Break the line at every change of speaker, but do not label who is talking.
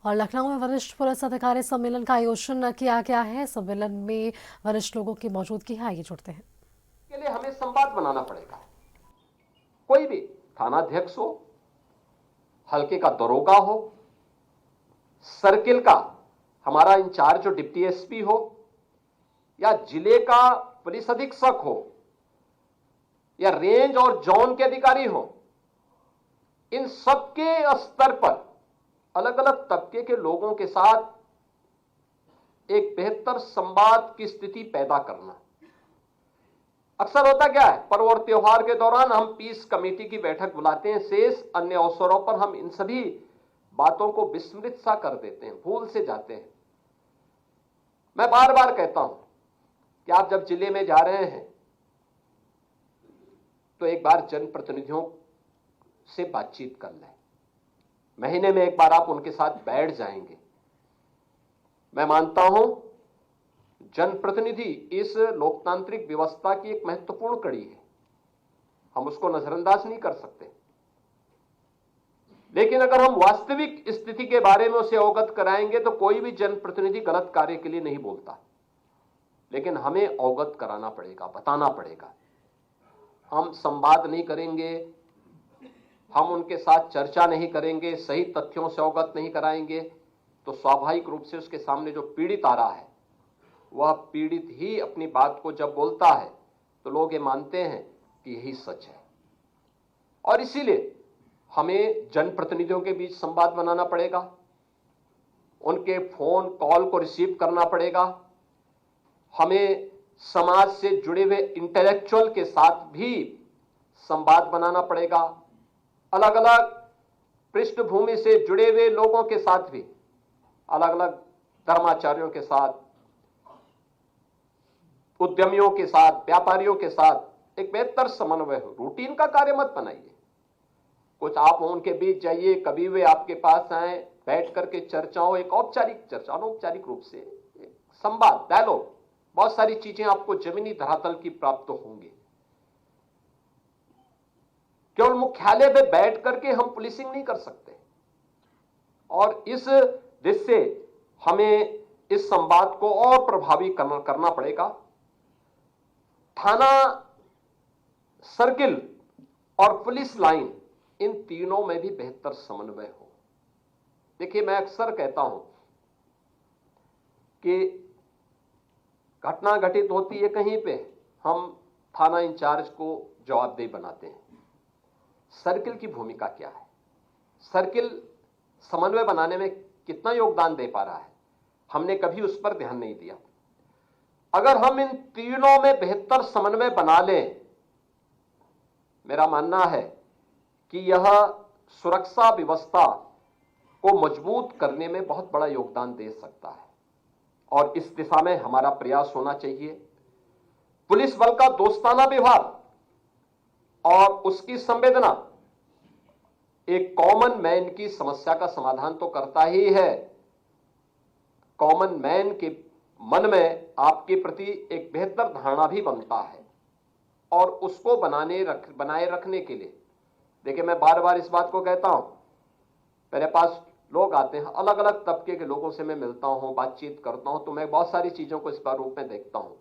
और लखनऊ में वरिष्ठ पुलिस अधिकारी सम्मेलन का आयोजन किया गया है। सम्मेलन में वरिष्ठ लोगों की मौजूदगी है। आइए जुड़ते हैं।
के लिए हमें संवाद बनाना पड़ेगा। कोई भी थानाध्यक्ष हो, हल्के का दरोगा हो, सर्किल का हमारा इंचार्ज जो डिप्टी एसपी हो, या जिले का पुलिस अधीक्षक हो, या रेंज और जोन के अधिकारी हो, इन सबके स्तर पर अलग अलग तबके के लोगों के साथ एक बेहतर संवाद की स्थिति पैदा करना। अक्सर होता क्या है, पर्व और त्योहार के दौरान हम पीस कमेटी की बैठक बुलाते हैं, शेष अन्य अवसरों पर हम इन सभी बातों को विस्मृत सा कर देते हैं, भूल से जाते हैं। मैं बार बार कहता हूं कि आप जब जिले में जा रहे हैं तो एक बार जनप्रतिनिधियों से बातचीत कर लें। महीने में एक बार आप उनके साथ बैठ जाएंगे। मैं मानता हूं जनप्रतिनिधि इस लोकतांत्रिक व्यवस्था की एक महत्वपूर्ण कड़ी है, हम उसको नजरअंदाज नहीं कर सकते। लेकिन अगर हम वास्तविक स्थिति के बारे में उसे अवगत कराएंगे तो कोई भी जनप्रतिनिधि गलत कार्य के लिए नहीं बोलता, लेकिन हमें अवगत कराना पड़ेगा, बताना पड़ेगा। हम संवाद नहीं करेंगे, हम उनके साथ चर्चा नहीं करेंगे, सही तथ्यों से अवगत नहीं कराएंगे, तो स्वाभाविक रूप से उसके सामने जो पीड़ित आ रहा है वह पीड़ित ही अपनी बात को जब बोलता है तो लोग ये मानते हैं कि यही सच है। और इसीलिए हमें जनप्रतिनिधियों के बीच संवाद बनाना पड़ेगा, उनके फोन कॉल को रिसीव करना पड़ेगा। हमें समाज से जुड़े हुए इंटेलेक्चुअल के साथ भी संवाद बनाना पड़ेगा, अलग अलग पृष्ठभूमि से जुड़े हुए लोगों के साथ भी, अलग अलग धर्माचार्यों के साथ, उद्यमियों के साथ, व्यापारियों के साथ एक बेहतर समन्वय हो। रूटीन का कार्य मत बनाइए, कुछ आप उनके बीच जाइए, कभी वे आपके पास आए, बैठ करके चर्चा हो, एक औपचारिक चर्चा, अनौपचारिक रूप से एक संवाद, डायलॉग, बहुत सारी चीजें आपको जमीनी धरातल की प्राप्त होंगी। केवल मुख्यालय पे बैठ करके हम पुलिसिंग नहीं कर सकते, और इस दृष्टि से हमें इस संवाद को और प्रभावी करना पड़ेगा। थाना, सर्किल और पुलिस लाइन, इन तीनों में भी बेहतर समन्वय हो। देखिए, मैं अक्सर कहता हूं कि घटना घटित होती है कहीं पे, हम थाना इंचार्ज को जवाबदेही बनाते हैं। सर्किल की भूमिका क्या है? सर्किल समन्वय बनाने में कितना योगदान दे पा रहा है? हमने कभी उस पर ध्यान नहीं दिया। अगर हम इन तीनों में बेहतर समन्वय बना लें, मेरा मानना है कि यह सुरक्षा व्यवस्था को मजबूत करने में बहुत बड़ा योगदान दे सकता है, और इस दिशा में हमारा प्रयास होना चाहिए। पुलिस बल का दोस्ताना व्यवहार और उसकी संवेदना एक कॉमन मैन की समस्या का समाधान तो करता ही है। कॉमन मैन के मन में आपके प्रति एक बेहतर धारणा भी बनता है, और उसको बनाए रखने के लिए, देखिए, मैं बार बार इस बात को कहता हूं, मेरे पास लोग आते हैं, अलग अलग तबके के लोगों से मैं मिलता हूं, बातचीत करता हूं, तो मैं बहुत सारी चीजों को इस बार रूप में देखता हूं।